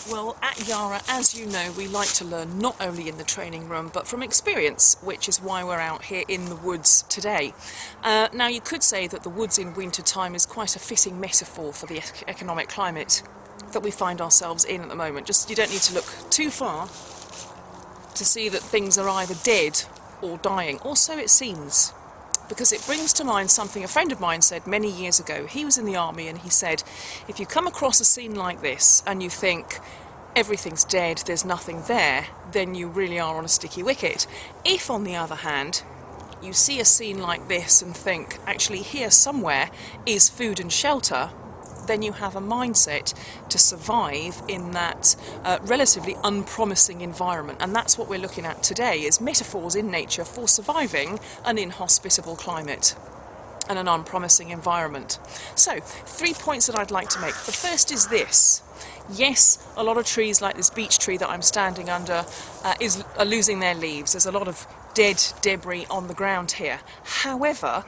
Well, at Yara, as you know, we like to learn not only in the training room, but from experience, which is why we're out here in the woods today. Now, you could say that the woods in winter time is quite a fitting metaphor for the economic climate that we find ourselves in at the moment. Just, you don't need to look too far to see that things are either dead or dying, or so it seems. Because it brings to mind something a friend of mine said many years ago. He was in the army and he said, if you come across a scene like this and you think everything's dead, there's nothing there, then you really are on a sticky wicket. If, on the other hand, you see a scene like this and think, actually here somewhere is food and shelter, then you have a mindset to survive in that relatively unpromising environment. And that's what we're looking at today, is metaphors in nature for surviving an inhospitable climate and an unpromising environment. So, 3 points that I'd like to make. The first is this. Yes, a lot of trees like this beech tree that I'm standing under are losing their leaves. There's a lot of dead debris on the ground here. However,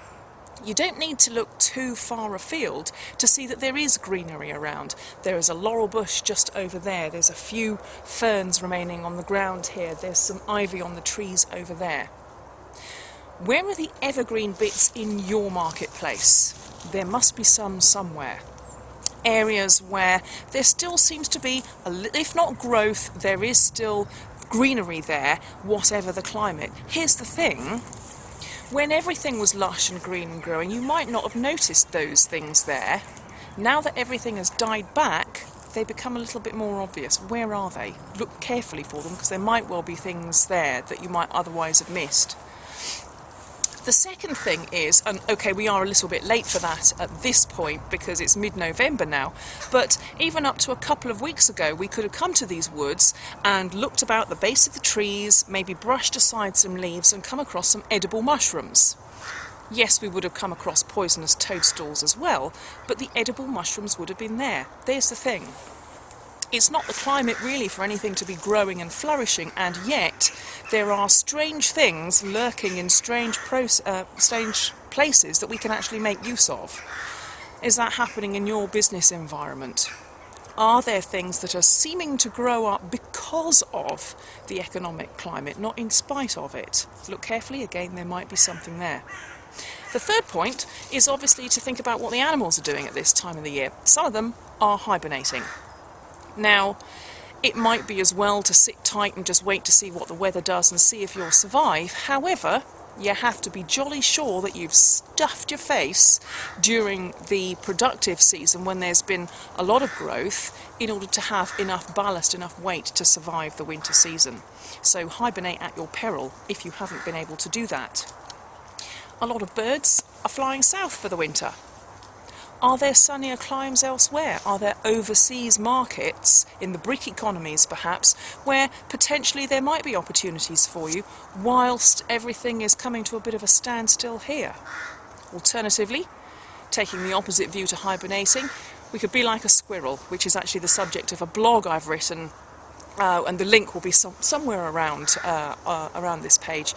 you don't need to look too far afield to see that there is greenery around. There is a laurel bush just over there. There's a few ferns remaining on the ground here. There's some ivy on the trees over there. Where are the evergreen bits in your marketplace? There must be some somewhere. Areas where there still seems to be, if not growth, there is still greenery there, whatever the climate. Here's the thing. When everything was lush and green and growing, you might not have noticed those things there. Now that everything has died back, they become a little bit more obvious. Where are they? Look carefully for them, because there might well be things there that you might otherwise have missed. The second thing is, and okay, we are a little bit late for that at this point because it's mid-November now, but even up to a couple of weeks ago we could have come to these woods and looked about the base of the trees, maybe brushed aside some leaves and come across some edible mushrooms. Yes, we would have come across poisonous toadstools as well, but the edible mushrooms would have been there. There's the thing. It's not the climate really for anything to be growing and flourishing, and yet there are strange things lurking in strange places that we can actually make use of. Is that happening in your business environment? Are there things that are seeming to grow up because of the economic climate, not in spite of it? Look carefully, again, there might be something there. The third point is obviously to think about what the animals are doing at this time of the year. Some of them are hibernating. Now, it might be as well to sit tight and just wait to see what the weather does and see if you'll survive. However, you have to be jolly sure that you've stuffed your face during the productive season when there's been a lot of growth in order to have enough ballast, enough weight to survive the winter season. So hibernate at your peril if you haven't been able to do that. A lot of birds are flying south for the winter. Are there sunnier climes elsewhere? Are there overseas markets, in the BRIC economies perhaps, where potentially there might be opportunities for you whilst everything is coming to a bit of a standstill here? Alternatively, taking the opposite view to hibernating, we could be like a squirrel, which is actually the subject of a blog I've written, and the link will be somewhere around this page.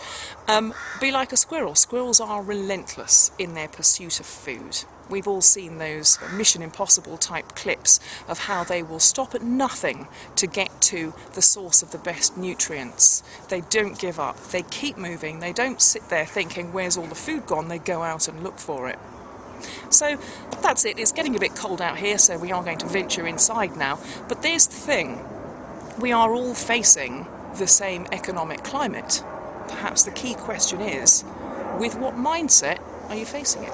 Be like a squirrel. Squirrels are relentless in their pursuit of food. We've all seen those Mission Impossible type clips of how they will stop at nothing to get to the source of the best nutrients. They don't give up. They keep moving. They don't sit there thinking, where's all the food gone? They go out and look for it. So that's it. It's getting a bit cold out here, so we are going to venture inside now. But there's the thing. We are all facing the same economic climate. Perhaps the key question is, with what mindset are you facing it?